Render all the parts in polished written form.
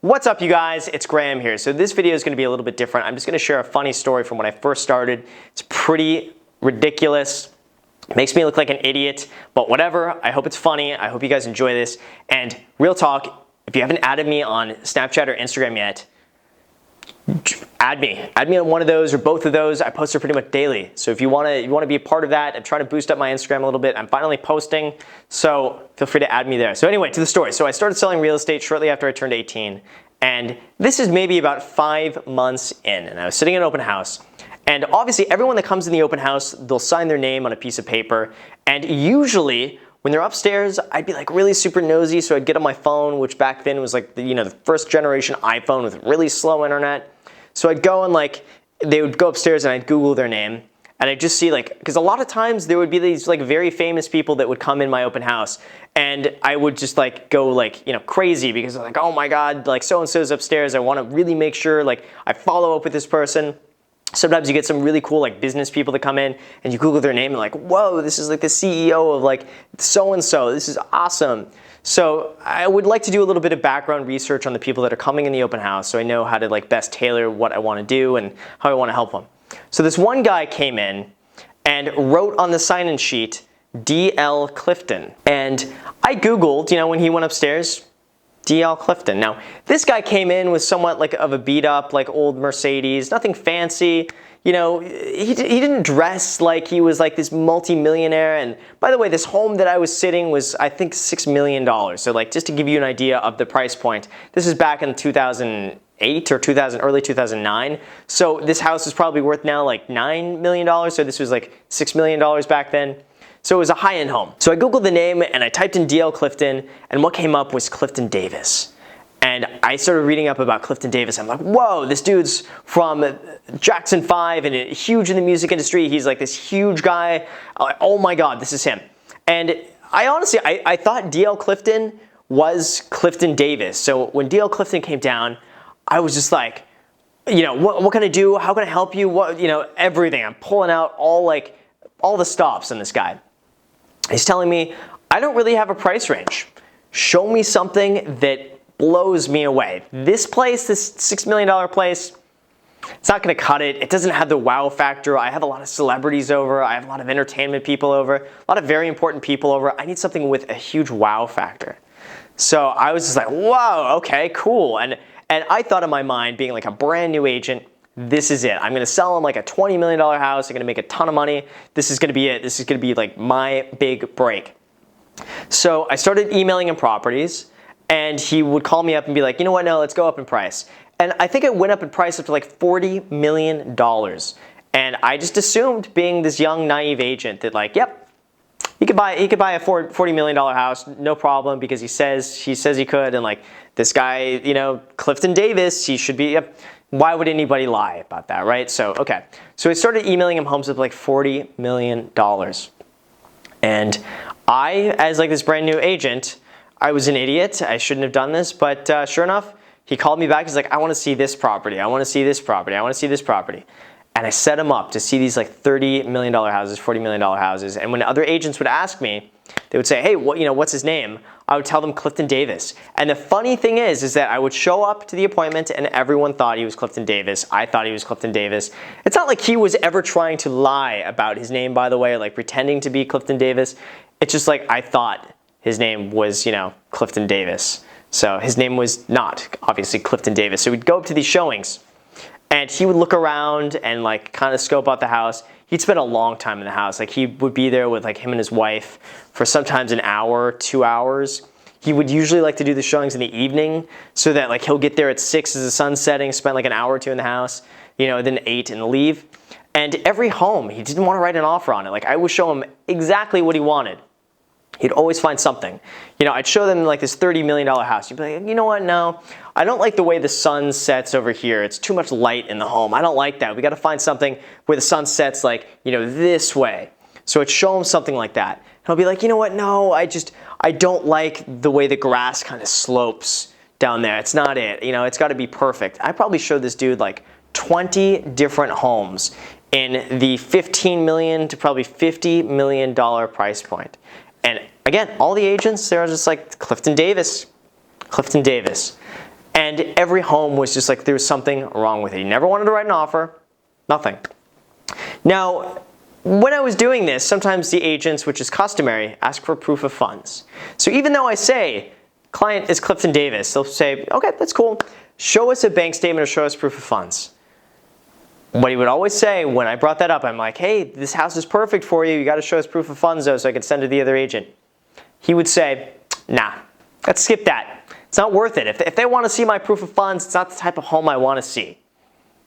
What's up, you guys? It's Graham here. So this video is going to be a little bit different. I'm just going to share a funny story from when I first started. It's pretty ridiculous. Makes me look like an idiot, but whatever. I hope it's funny. I hope you guys enjoy this. And real talk, if you haven't added me on Snapchat or Instagram yet, add me. Add me on one of those or both of those. I post there pretty much daily. So if you want to be a part of that, I'm trying to boost up my Instagram a little bit. I'm finally posting, so feel free to add me there. So anyway, to the story. So I started selling real estate shortly after I turned 18, and this is maybe about 5 months in, and I was sitting in an open house. And obviously, everyone that comes in the open house, they'll sign their name on a piece of paper, and usually when they're upstairs, I'd be like really super nosy, so I'd get on my phone, which back then was like the first generation iPhone with really slow internet. So I'd go and they would go upstairs and I'd Google their name, and I'd just see because a lot of times there would be these very famous people that would come in my open house, and I would just go crazy because I'm like, oh my God, so-and-so's upstairs. I want to really make sure I follow up with this person. Sometimes you get some really cool business people that come in and you Google their name and whoa, this is the CEO of so-and-so. This is awesome. So I would like to do a little bit of background research on the people that are coming in the open house so I know how to best tailor what I want to do and how I want to help them. So this one guy came in and wrote on the sign-in sheet, D.L. Clifton. And I Googled, when he went upstairs, D.L. Clifton. Now, this guy came in with somewhat of a beat-up, old Mercedes, nothing fancy. He didn't dress like he was this multi-millionaire. And by the way, this home that I was sitting was, I think, $6 million. So just to give you an idea of the price point, this is back in 2008 or early 2009. So this house is probably worth now $9 million. So this was $6 million back then. So it was a high-end home. So I Googled the name and I typed in D.L. Clifton, and what came up was Clifton Davis. And I started reading up about Clifton Davis. I'm like, whoa, this dude's from Jackson 5 and huge in the music industry. He's this huge guy. Oh my God, this is him. And I honestly, I thought D.L. Clifton was Clifton Davis. So when D.L. Clifton came down, I was just what can I do? How can I help you? Everything. I'm pulling out all the stops on this guy. He's telling me, I don't really have a price range. Show me something that blows me away. This place, this $6 million place, it's not going to cut it. It doesn't have the wow factor. I have a lot of celebrities over. I have a lot of entertainment people over. A lot of very important people over. I need something with a huge wow factor. So I was just whoa, okay, cool. And I thought in my mind, being a brand new agent, this is it. I'm going to sell him a $20 million house. I'm going to make a ton of money. This is going to be it. This is going to be my big break. So I started emailing him properties, and he would call me up and be like, you know what, no, let's go up in price. And I think it went up in price up to $40 million. And I just assumed, being this young, naive agent, that yep, he could buy a $40 million house, no problem, because he says he could. And this guy, Clifton Davis, he should be, yep. Why would anybody lie about that, right? So, okay. So I started emailing him homes with $40 million. And I, as this brand new agent, I was an idiot. I shouldn't have done this, but sure enough, he called me back. He's like, I want to see this property. I want to see this property. I want to see this property. And I set him up to see these $30 million houses, $40 million houses. And when other agents would ask me, they would say, hey, what's his name? I would tell them Clifton Davis. And the funny thing is that I would show up to the appointment and everyone thought he was Clifton Davis. I thought he was Clifton Davis. It's not like he was ever trying to lie about his name, by the way, pretending to be Clifton Davis. It's just I thought his name was, Clifton Davis. So his name was not, obviously, Clifton Davis. So we'd go up to these showings, and he would look around and kind of scope out the house. He'd spend a long time in the house. He would be there with him and his wife for sometimes an hour, 2 hours. He would usually like to do the showings in the evening so that he'll get there at 6 as the sun's setting, spend an hour or two in the house, then 8 and leave. And every home, he didn't want to write an offer on it. I would show him exactly what he wanted. He'd always find something. I'd show them this $30 million house. You'd be like, you know what, no, I don't like the way the sun sets over here. It's too much light in the home. I don't like that. We got to find something where the sun sets this way. So I'd show him something like that. And he'll be like, you know what, no, I don't like the way the grass kind of slopes down there. It's not it. It's got to be perfect. I probably showed this dude 20 different homes in the $15 million to probably $50 million price point. And again, all the agents, they're just Clifton Davis. Clifton Davis. And every home was just like there was something wrong with it. He never wanted to write an offer, nothing. Now, when I was doing this, sometimes the agents, which is customary, ask for proof of funds. So even though I say, client is Clifton Davis, they'll say, okay, that's cool. Show us a bank statement or show us proof of funds. What he would always say when I brought that up, I'm like, hey, this house is perfect for you. You got to show us proof of funds though so I can send it to the other agent. He would say, nah, let's skip that. It's not worth it. If they want to see my proof of funds, it's not the type of home I want to see.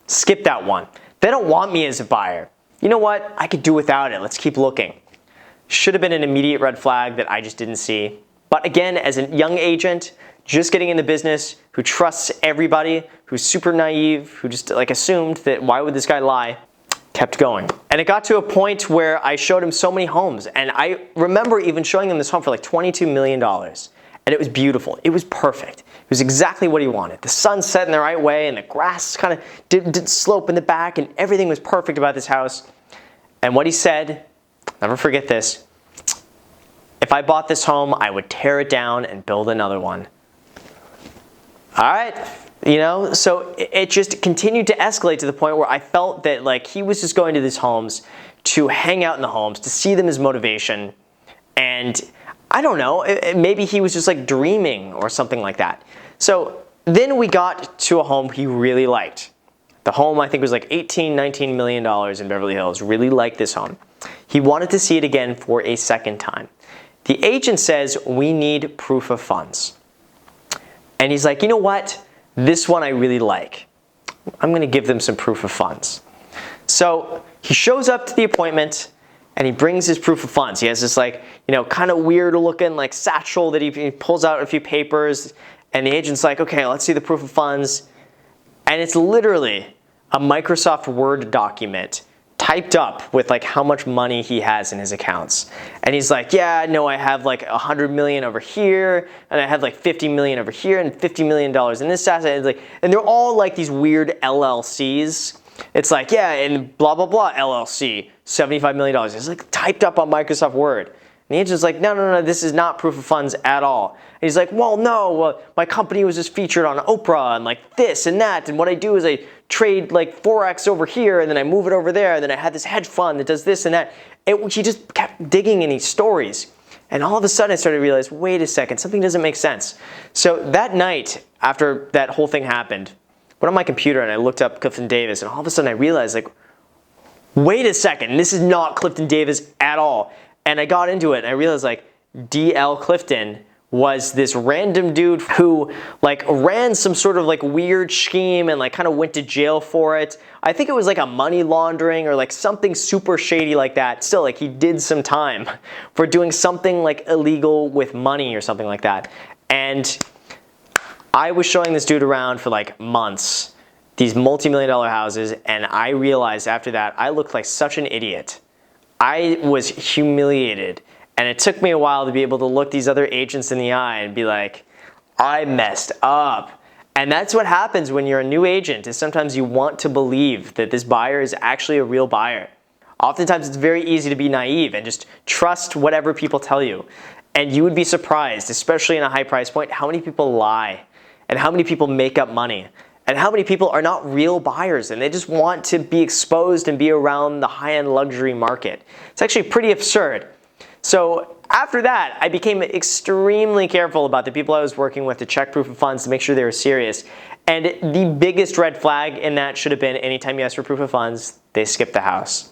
Skip that one. They don't want me as a buyer. You know what? I could do without it. Let's keep looking. Should have been an immediate red flag that I just didn't see. But again, as a young agent, just getting in the business, who trusts everybody, who's super naive, who just like assumed that why would this guy lie, kept going. And it got to a point where I showed him so many homes. And I remember even showing him this home for like $22 million. And it was beautiful. It was perfect. It was exactly what he wanted. The sun set in the right way and the grass kind of didn't slope in the back and everything was perfect about this house. And what he said, never forget this, if I bought this home, I would tear it down and build another one. All right, you know, so it just continued to escalate to the point where I felt that like he was just going to these homes to hang out in the homes, to see them as motivation. And I don't know, maybe he was just like dreaming or something like that. So then we got to a home he really liked. The home I think was like $19 million in Beverly Hills, really liked this home. He wanted to see it again for a second time. The agent says, we need proof of funds. And he's like, you know what? This one I really like. I'm gonna give them some proof of funds. So he shows up to the appointment and he brings his proof of funds. He has this like, you know, kind of weird looking like satchel that he pulls out a few papers and the agent's like, okay, let's see the proof of funds. And it's literally a Microsoft Word document typed up with like how much money he has in his accounts. And he's like, yeah, no, I have like 100 million over here, and I have like 50 million over here, and $50 million in this asset. And they're all like these weird LLCs. It's like, yeah, and blah, blah, blah, LLC, $75 million. It's like typed up on Microsoft Word. And the agent's like, no, this is not proof of funds at all. And he's like, well, no, my company was just featured on Oprah and like this and that. And what I do is I trade like Forex over here and then I move it over there. And then I had this hedge fund that does this and that. He just kept digging in these stories. And all of a sudden I started to realize, wait a second, something doesn't make sense. So that night, after that whole thing happened, I went on my computer and I looked up Clifton Davis. And all of a sudden I realized, like, wait a second, this is not Clifton Davis at all. And I got into it and I realized like D.L. Clifton was this random dude who like ran some sort of like weird scheme and like kind of went to jail for it. I think it was like a money laundering or like something super shady like that. Still, like he did some time for doing something like illegal with money or something like that. And I was showing this dude around for like months, these multi-million-dollar houses, and I realized after that I looked like such an idiot. I was humiliated, and it took me a while to be able to look these other agents in the eye and be like, I messed up. And that's what happens when you're a new agent, is sometimes you want to believe that this buyer is actually a real buyer. Oftentimes it's very easy to be naive and just trust whatever people tell you. And you would be surprised, especially in a high price point, how many people lie and how many people make up money. And how many people are not real buyers and they just want to be exposed and be around the high-end luxury market. It's actually pretty absurd. So after that, I became extremely careful about the people I was working with to check proof of funds to make sure they were serious. And the biggest red flag in that should have been anytime you ask for proof of funds, they skip the house.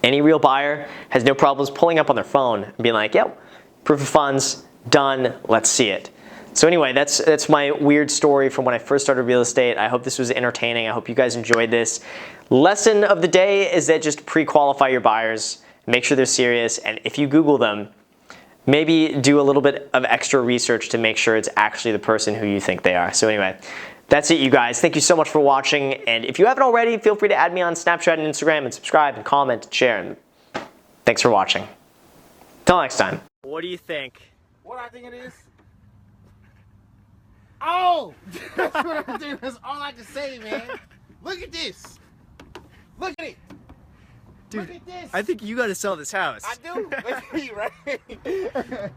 Any real buyer has no problems pulling up on their phone and being like, yep, proof of funds, done, let's see it. So anyway, that's my weird story from when I first started real estate. I hope this was entertaining. I hope you guys enjoyed this. Lesson of the day is that just pre-qualify your buyers, make sure they're serious, and if you Google them, maybe do a little bit of extra research to make sure it's actually the person who you think they are. So anyway, that's it, you guys. Thank you so much for watching, and if you haven't already, feel free to add me on Snapchat and Instagram and subscribe and comment and share. And thanks for watching. Till next time. What do you think? What I think it is? Oh! That's what I think. That's all I can say, man. Look at this. Look at it. Dude, look at this. I think you gotta sell this house. I do. Look at me, right?